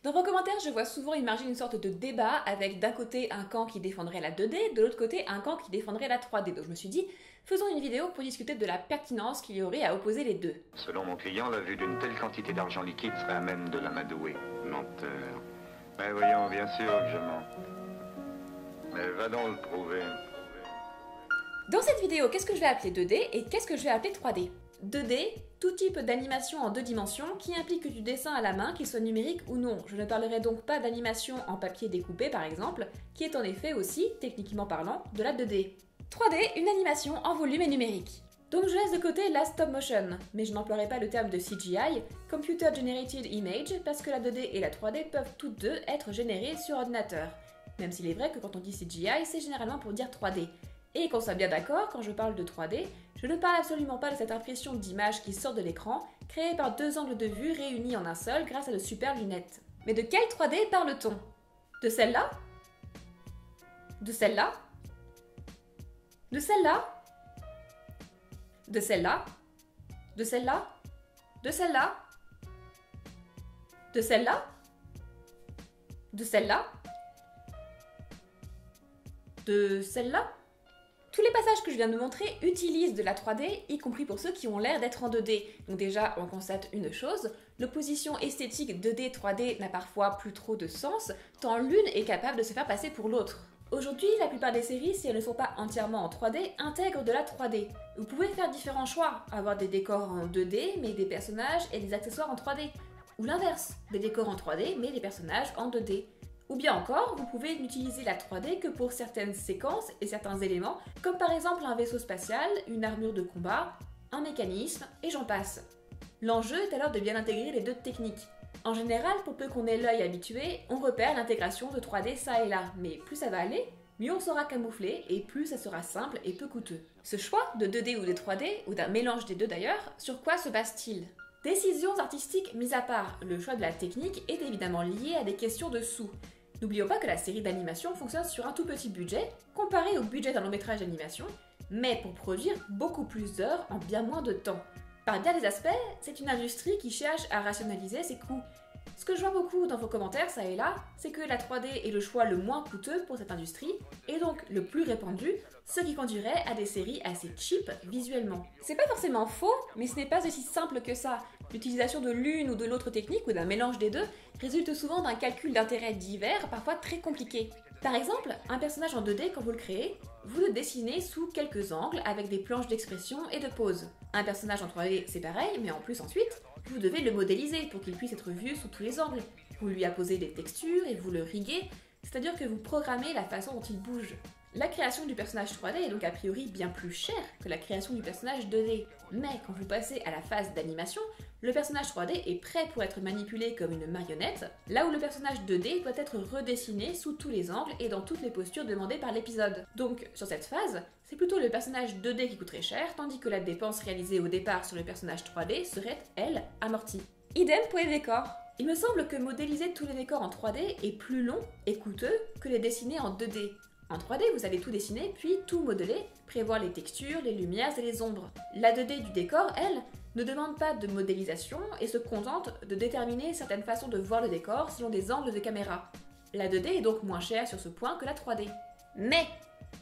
Dans vos commentaires, je vois souvent émerger une sorte de débat avec d'un côté un camp qui défendrait la 2D, de l'autre côté un camp qui défendrait la 3D. Donc je me suis dit, faisons une vidéo pour discuter de la pertinence qu'il y aurait à opposer les deux. Selon mon client, la vue d'une telle quantité d'argent liquide serait à même de l'amadouer. Menteur. Mais voyons, bien sûr que je mens. Mais va donc le prouver. Dans cette vidéo, qu'est-ce que je vais appeler 2D et qu'est-ce que je vais appeler 3D? 2D, tout type d'animation en deux dimensions qui implique du dessin à la main, qu'il soit numérique ou non. Je ne parlerai donc pas d'animation en papier découpé par exemple, qui est en effet aussi, techniquement parlant, de la 2D. 3D, une animation en volume et numérique. Donc je laisse de côté la stop motion, mais je n'emploierai pas le terme de CGI, Computer Generated Image, parce que la 2D et la 3D peuvent toutes deux être générées sur ordinateur. Même s'il est vrai que quand on dit CGI, c'est généralement pour dire 3D. Et qu'on soit bien d'accord, quand je parle de 3D, je ne parle absolument pas de cette impression d'image qui sort de l'écran, créée par deux angles de vue réunis en un seul grâce à de superbes lunettes. Mais de quelle 3D parle-t-on? De celle-là? De celle-là? De celle-là? De celle-là? De celle-là? De celle-là? De celle-là? De celle-là? De celle-là? Tous les passages que je viens de montrer utilisent de la 3D, y compris pour ceux qui ont l'air d'être en 2D. Donc déjà, on constate une chose, l'opposition esthétique 2D-3D n'a parfois plus trop de sens, tant l'une est capable de se faire passer pour l'autre. Aujourd'hui, la plupart des séries, si elles ne sont pas entièrement en 3D, intègrent de la 3D. Vous pouvez faire différents choix, avoir des décors en 2D, mais des personnages et des accessoires en 3D. Ou l'inverse, des décors en 3D, mais des personnages en 2D. Ou bien encore, vous pouvez n'utiliser la 3D que pour certaines séquences et certains éléments, comme par exemple un vaisseau spatial, une armure de combat, un mécanisme, et j'en passe. L'enjeu est alors de bien intégrer les deux techniques. En général, pour peu qu'on ait l'œil habitué, on repère l'intégration de 3D ça et là, mais plus ça va aller, mieux on saura camoufler et plus ça sera simple et peu coûteux. Ce choix de 2D ou de 3D, ou d'un mélange des deux d'ailleurs, sur quoi se base-t-il? Décisions artistiques mises à part, le choix de la technique est évidemment lié à des questions de sous. N'oublions pas que la série d'animation fonctionne sur un tout petit budget, comparé au budget d'un long métrage d'animation, mais pour produire beaucoup plus d'heures en bien moins de temps. Par bien des aspects, c'est une industrie qui cherche à rationaliser ses coûts. Ce que je vois beaucoup dans vos commentaires, ça et là, c'est que la 3D est le choix le moins coûteux pour cette industrie, et donc le plus répandu, ce qui conduirait à des séries assez cheap visuellement. C'est pas forcément faux, mais ce n'est pas aussi simple que ça. L'utilisation de l'une ou de l'autre technique, ou d'un mélange des deux, résulte souvent d'un calcul d'intérêts divers, parfois très compliqué. Par exemple, un personnage en 2D, quand vous le créez, vous le dessinez sous quelques angles avec des planches d'expression et de pose. Un personnage en 3D, c'est pareil, mais en plus ensuite, vous devez le modéliser pour qu'il puisse être vu sous tous les angles. Vous lui apposez des textures et vous le riguez, c'est-à-dire que vous programmez la façon dont il bouge. La création du personnage 3D est donc a priori bien plus chère que la création du personnage 2D. Mais quand vous passez à la phase d'animation, le personnage 3D est prêt pour être manipulé comme une marionnette, là où le personnage 2D doit être redessiné sous tous les angles et dans toutes les postures demandées par l'épisode. Donc, sur cette phase, c'est plutôt le personnage 2D qui coûterait cher, tandis que la dépense réalisée au départ sur le personnage 3D serait, elle, amortie. Idem pour les décors. Il me semble que modéliser tous les décors en 3D est plus long et coûteux que les dessiner en 2D. En 3D, vous allez tout dessiner, puis tout modeler, prévoir les textures, les lumières et les ombres. La 2D du décor, elle, ne demande pas de modélisation et se contente de déterminer certaines façons de voir le décor selon des angles de caméra. La 2D est donc moins chère sur ce point que la 3D. Mais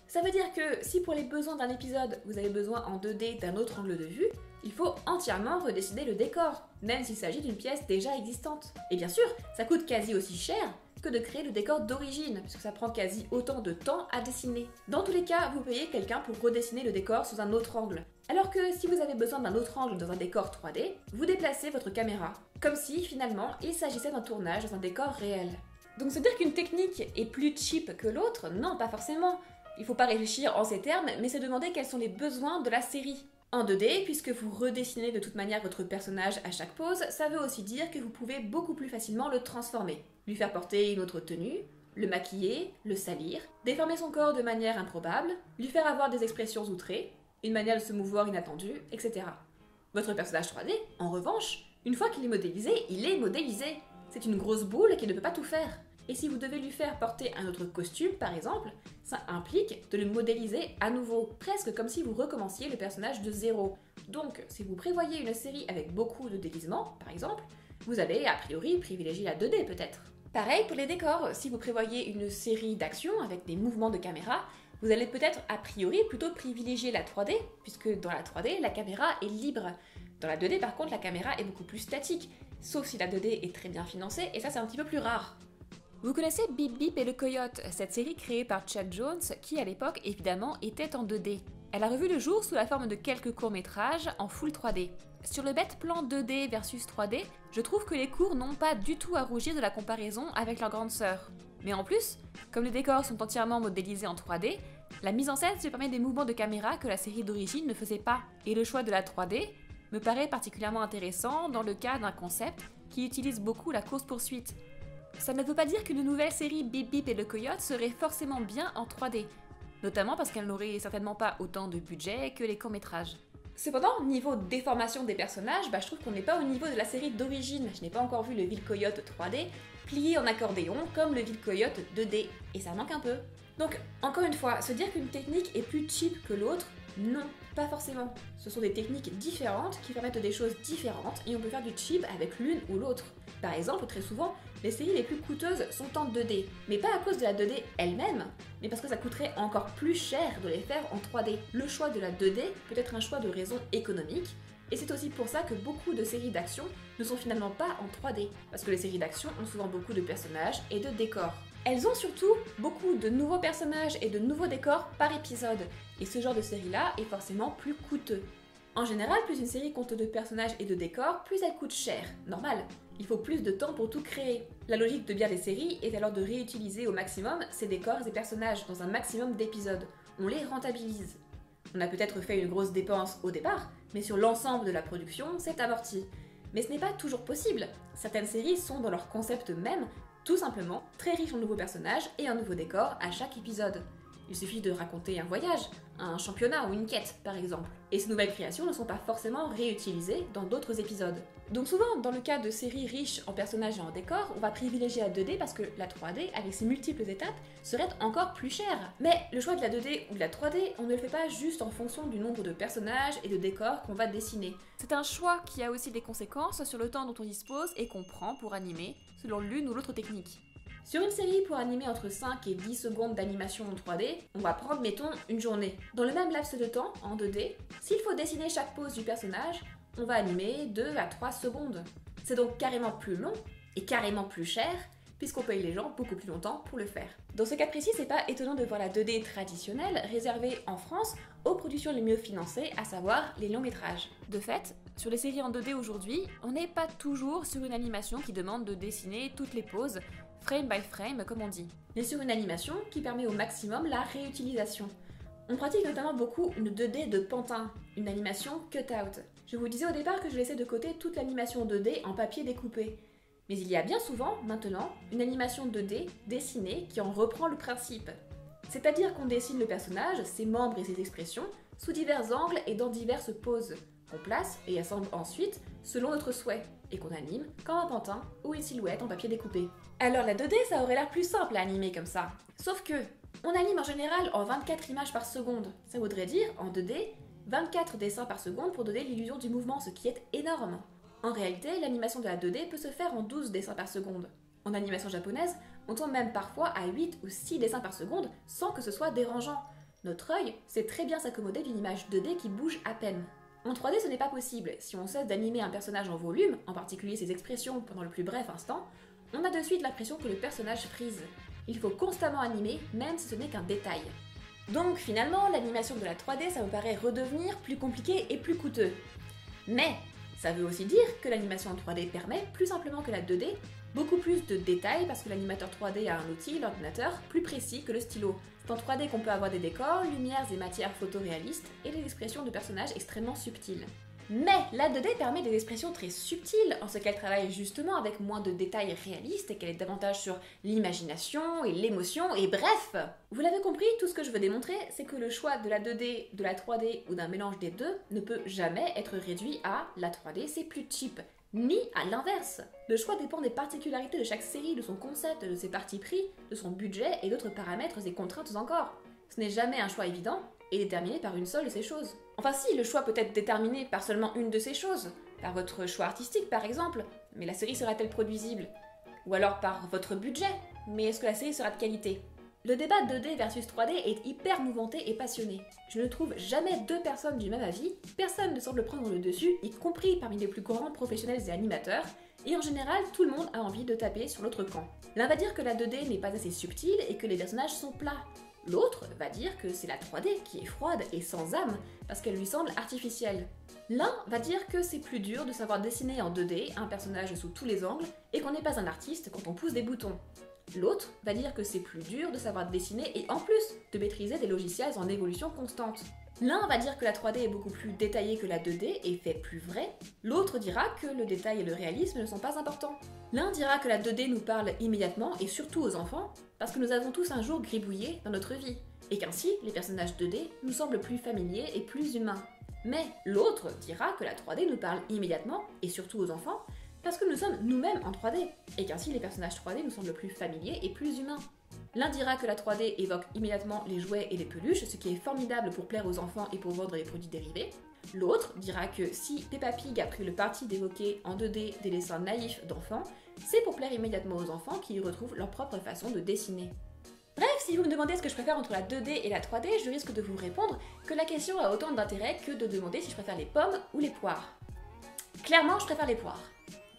ça veut dire que si pour les besoins d'un épisode, vous avez besoin en 2D d'un autre angle de vue, il faut entièrement redessiner le décor, même s'il s'agit d'une pièce déjà existante. Et bien sûr, ça coûte quasi aussi cher que de créer le décor d'origine, puisque ça prend quasi autant de temps à dessiner. Dans tous les cas, vous payez quelqu'un pour redessiner le décor sous un autre angle. Alors que si vous avez besoin d'un autre angle dans un décor 3D, vous déplacez votre caméra, comme si finalement il s'agissait d'un tournage dans un décor réel. Donc se dire qu'une technique est plus cheap que l'autre, non, pas forcément. Il faut pas réfléchir en ces termes, mais se demander quels sont les besoins de la série. En 2D, puisque vous redessinez de toute manière votre personnage à chaque pose, ça veut aussi dire que vous pouvez beaucoup plus facilement le transformer, lui faire porter une autre tenue, le maquiller, le salir, déformer son corps de manière improbable, lui faire avoir des expressions outrées, une manière de se mouvoir inattendue, etc. Votre personnage 3D, en revanche, une fois qu'il est modélisé, il est modélisé. C'est une grosse boule qui ne peut pas tout faire. Et si vous devez lui faire porter un autre costume, par exemple, ça implique de le modéliser à nouveau, presque comme si vous recommenciez le personnage de zéro. Donc, si vous prévoyez une série avec beaucoup de déguisements, par exemple, vous allez a priori privilégier la 2D peut-être. Pareil pour les décors, si vous prévoyez une série d'actions avec des mouvements de caméra, vous allez peut-être a priori plutôt privilégier la 3D, puisque dans la 3D, la caméra est libre. Dans la 2D par contre, la caméra est beaucoup plus statique, sauf si la 2D est très bien financée, et ça c'est un petit peu plus rare. Vous connaissez Bip Bip et le Coyote, cette série créée par Chad Jones, qui à l'époque évidemment était en 2D. Elle a revu le jour sous la forme de quelques courts-métrages en full 3D. Sur le bête plan 2D versus 3D, je trouve que les courts n'ont pas du tout à rougir de la comparaison avec leur grande sœur. Mais en plus, comme les décors sont entièrement modélisés en 3D, la mise en scène se permet des mouvements de caméra que la série d'origine ne faisait pas. Et le choix de la 3D me paraît particulièrement intéressant dans le cas d'un concept qui utilise beaucoup la course-poursuite. Ça ne veut pas dire qu'une nouvelle série Bip Bip et le Coyote serait forcément bien en 3D, notamment parce qu'elle n'aurait certainement pas autant de budget que les courts-métrages. Cependant, niveau déformation des personnages, je trouve qu'on n'est pas au niveau de la série d'origine. Je n'ai pas encore vu le Ville Coyote 3D plié en accordéon comme le Ville Coyote 2D, et ça manque un peu. Donc, encore une fois, se dire qu'une technique est plus cheap que l'autre, non, pas forcément. Ce sont des techniques différentes qui permettent des choses différentes et on peut faire du cheap avec l'une ou l'autre. Par exemple, très souvent, les séries les plus coûteuses sont en 2D, mais pas à cause de la 2D elle-même, mais parce que ça coûterait encore plus cher de les faire en 3D. Le choix de la 2D peut être un choix de raison économique, et c'est aussi pour ça que beaucoup de séries d'action ne sont finalement pas en 3D, parce que les séries d'action ont souvent beaucoup de personnages et de décors. Elles ont surtout beaucoup de nouveaux personnages et de nouveaux décors par épisode, et ce genre de série-là est forcément plus coûteux. En général, plus une série compte de personnages et de décors, plus elle coûte cher, normal. Il faut plus de temps pour tout créer. La logique de bien des séries est alors de réutiliser au maximum ces décors et personnages dans un maximum d'épisodes. On les rentabilise. On a peut-être fait une grosse dépense au départ, mais sur l'ensemble de la production, c'est amorti. Mais ce n'est pas toujours possible. Certaines séries sont dans leur concept même, tout simplement, très riches en nouveaux personnages et en nouveaux décors à chaque épisode. Il suffit de raconter un voyage, un championnat ou une quête par exemple. Et ces nouvelles créations ne sont pas forcément réutilisées dans d'autres épisodes. Donc souvent, dans le cas de séries riches en personnages et en décors, on va privilégier la 2D parce que la 3D, avec ses multiples étapes, serait encore plus chère. Mais le choix de la 2D ou de la 3D, on ne le fait pas juste en fonction du nombre de personnages et de décors qu'on va dessiner. C'est un choix qui a aussi des conséquences sur le temps dont on dispose et qu'on prend pour animer, selon l'une ou l'autre technique. Sur une série, pour animer entre 5 et 10 secondes d'animation en 3D, on va prendre, mettons, une journée. Dans le même laps de temps, en 2D, s'il faut dessiner chaque pose du personnage, on va animer 2 à 3 secondes. C'est donc carrément plus long et carrément plus cher, puisqu'on paye les gens beaucoup plus longtemps pour le faire. Dans ce cas précis, c'est pas étonnant de voir la 2D traditionnelle réservée en France aux productions les mieux financées, à savoir les longs métrages. De fait, sur les séries en 2D aujourd'hui, on n'est pas toujours sur une animation qui demande de dessiner toutes les poses, frame by frame comme on dit, mais sur une animation qui permet au maximum la réutilisation. On pratique notamment beaucoup une 2D de pantin, une animation cut-out. Je vous disais au départ que je laissais de côté toute l'animation 2D en papier découpé. Mais il y a bien souvent, maintenant, une animation 2D dessinée qui en reprend le principe. C'est-à-dire qu'on dessine le personnage, ses membres et ses expressions, sous divers angles et dans diverses poses, qu'on place et assemble ensuite selon notre souhait, et qu'on anime comme un pantin ou une silhouette en papier découpé. Alors la 2D, ça aurait l'air plus simple à animer comme ça. Sauf que, on anime en général en 24 images par seconde. Ça voudrait dire, en 2D, 24 dessins par seconde pour donner l'illusion du mouvement, ce qui est énorme. En réalité, l'animation de la 2D peut se faire en 12 dessins par seconde. En animation japonaise, on tombe même parfois à 8 ou 6 dessins par seconde sans que ce soit dérangeant. Notre œil sait très bien s'accommoder d'une image 2D qui bouge à peine. En 3D, ce n'est pas possible. Si on cesse d'animer un personnage en volume, en particulier ses expressions pendant le plus bref instant, on a de suite l'impression que le personnage frise. Il faut constamment animer, même si ce n'est qu'un détail. Donc finalement, l'animation de la 3D, ça me paraît redevenir plus compliqué et plus coûteux. Mais ça veut aussi dire que l'animation en 3D permet, plus simplement que la 2D, beaucoup plus de détails parce que l'animateur 3D a un outil, l'ordinateur, plus précis que le stylo. C'est en 3D qu'on peut avoir des décors, lumières et matières photoréalistes et des expressions de personnages extrêmement subtiles. Mais la 2D permet des expressions très subtiles en ce qu'elle travaille justement avec moins de détails réalistes et qu'elle est davantage sur l'imagination et l'émotion et bref. Vous l'avez compris, tout ce que je veux démontrer, c'est que le choix de la 2D, de la 3D ou d'un mélange des deux ne peut jamais être réduit à la 3D c'est plus cheap, ni à l'inverse. Le choix dépend des particularités de chaque série, de son concept, de ses partis pris, de son budget et d'autres paramètres et contraintes encore. Ce n'est jamais un choix évident et déterminé par une seule de ces choses. Enfin si, le choix peut être déterminé par seulement une de ces choses, par votre choix artistique par exemple, Mais la série sera-t-elle produisible? Ou alors par votre budget? Mais est-ce que la série sera de qualité? Le débat 2D versus 3D est hyper mouvementé et passionné. Je ne trouve jamais deux personnes du même avis, personne ne semble prendre le dessus, y compris parmi les plus grands professionnels et animateurs, et en général, tout le monde a envie de taper sur l'autre camp. L'un va dire que la 2D n'est pas assez subtile et que les personnages sont plats. L'autre va dire que c'est la 3D qui est froide et sans âme parce qu'elle lui semble artificielle. L'un va dire que c'est plus dur de savoir dessiner en 2D un personnage sous tous les angles et qu'on n'est pas un artiste quand on pousse des boutons. L'autre va dire que c'est plus dur de savoir dessiner et en plus de maîtriser des logiciels en évolution constante. L'un va dire que la 3D est beaucoup plus détaillée que la 2D et fait plus vrai. L'autre dira que le détail et le réalisme ne sont pas importants. L'un dira que la 2D nous parle immédiatement et surtout aux enfants parce que nous avons tous un jour gribouillé dans notre vie et qu'ainsi les personnages 2D nous semblent plus familiers et plus humains. Mais l'autre dira que la 3D nous parle immédiatement et surtout aux enfants parce que nous sommes nous-mêmes en 3D et qu'ainsi les personnages 3D nous semblent plus familiers et plus humains. L'un dira que la 3D évoque immédiatement les jouets et les peluches, ce qui est formidable pour plaire aux enfants et pour vendre les produits dérivés. L'autre dira que si Peppa Pig a pris le parti d'évoquer en 2D des dessins naïfs d'enfants, c'est pour plaire immédiatement aux enfants qui y retrouvent leur propre façon de dessiner. Bref, si vous me demandez ce que je préfère entre la 2D et la 3D, je risque de vous répondre que la question a autant d'intérêt que de demander si je préfère les pommes ou les poires. Clairement, je préfère les poires.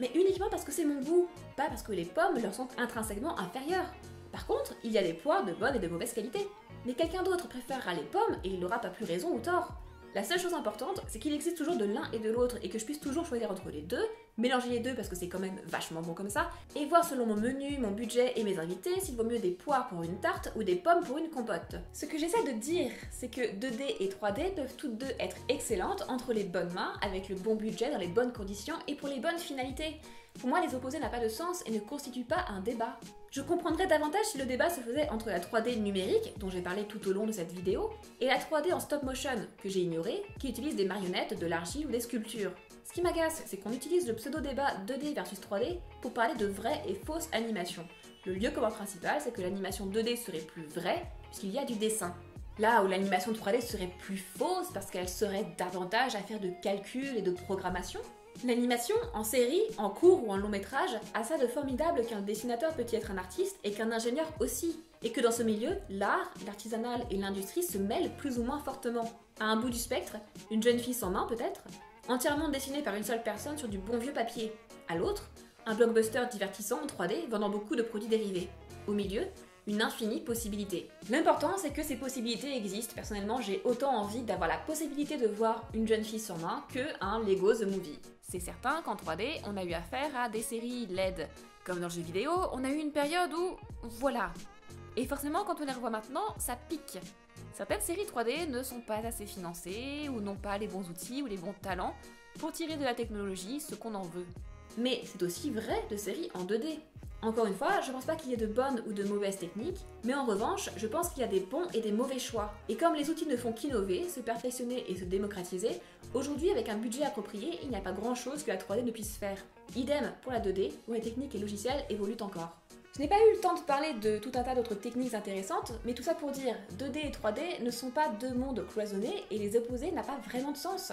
Mais uniquement parce que c'est mon goût, pas parce que les pommes leur sont intrinsèquement inférieures. Par contre, il y a des poires de bonne et de mauvaise qualité. Mais quelqu'un d'autre préférera les pommes et il n'aura pas plus raison ou tort. La seule chose importante, c'est qu'il existe toujours de l'un et de l'autre et que je puisse toujours choisir entre les deux, mélanger les deux parce que c'est quand même vachement bon comme ça, et voir selon mon menu, mon budget et mes invités s'il vaut mieux des poires pour une tarte ou des pommes pour une compote. Ce que j'essaie de dire, c'est que 2D et 3D peuvent toutes deux être excellentes entre les bonnes mains, avec le bon budget, dans les bonnes conditions et pour les bonnes finalités. Pour moi, les opposés n'ont pas de sens et ne constituent pas un débat. Je comprendrais davantage si le débat se faisait entre la 3D numérique, dont j'ai parlé tout au long de cette vidéo, et la 3D en stop motion, que j'ai ignoré, qui utilise des marionnettes, de l'argile ou des sculptures. Ce qui m'agace, c'est qu'on utilise le pseudo-débat 2D versus 3D pour parler de vraies et fausses animations. Le lieu commun principal, c'est que l'animation 2D serait plus vraie, puisqu'il y a du dessin. Là où l'animation 3D serait plus fausse parce qu'elle serait davantage à faire de calculs et de programmation. L'animation, en série, en court ou en long métrage, a ça de formidable qu'un dessinateur peut y être un artiste et qu'un ingénieur aussi. Et que dans ce milieu, l'art, l'artisanal et l'industrie se mêlent plus ou moins fortement. À un bout du spectre, une jeune fille sans main peut-être, entièrement dessinée par une seule personne sur du bon vieux papier. À l'autre, un blockbuster divertissant en 3D vendant beaucoup de produits dérivés. Au milieu, une infinie possibilité. L'important, c'est que ces possibilités existent. Personnellement, j'ai autant envie d'avoir la possibilité de voir une jeune fille sans main que un Lego The Movie. C'est certain qu'en 3D, on a eu affaire à des séries LED. Comme dans le jeu vidéo, on a eu une période où... voilà. Et forcément, quand on les revoit maintenant, ça pique. Certaines séries 3D ne sont pas assez financées, ou n'ont pas les bons outils ou les bons talents pour tirer de la technologie ce qu'on en veut. Mais c'est aussi vrai de séries en 2D. Encore une fois, je pense pas qu'il y ait de bonnes ou de mauvaises techniques, mais en revanche, je pense qu'il y a des bons et des mauvais choix. Et comme les outils ne font qu'innover, se perfectionner et se démocratiser, aujourd'hui avec un budget approprié, il n'y a pas grand chose que la 3D ne puisse faire. Idem pour la 2D, où les techniques et logiciels évoluent encore. Je n'ai pas eu le temps de parler de tout un tas d'autres techniques intéressantes, mais tout ça pour dire, 2D et 3D ne sont pas deux mondes cloisonnés et les opposer n'a pas vraiment de sens.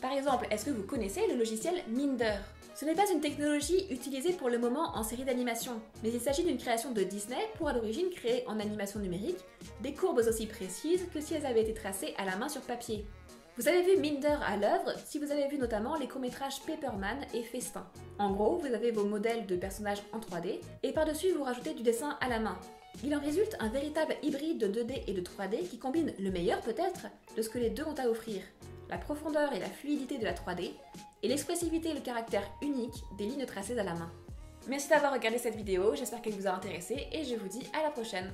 Par exemple, est-ce que vous connaissez le logiciel Minder ? Ce n'est pas une technologie utilisée pour le moment en série d'animation, mais il s'agit d'une création de Disney pour à l'origine créer en animation numérique des courbes aussi précises que si elles avaient été tracées à la main sur papier. Vous avez vu Minder à l'œuvre si vous avez vu notamment les courts-métrages Paperman et Festin. En gros, vous avez vos modèles de personnages en 3D et par-dessus vous rajoutez du dessin à la main. Il en résulte un véritable hybride de 2D et de 3D qui combine le meilleur peut-être de ce que les deux ont à offrir. La profondeur et la fluidité de la 3D, et l'expressivité et le caractère unique des lignes tracées à la main. Merci d'avoir regardé cette vidéo, j'espère qu'elle vous a intéressé et je vous dis à la prochaine.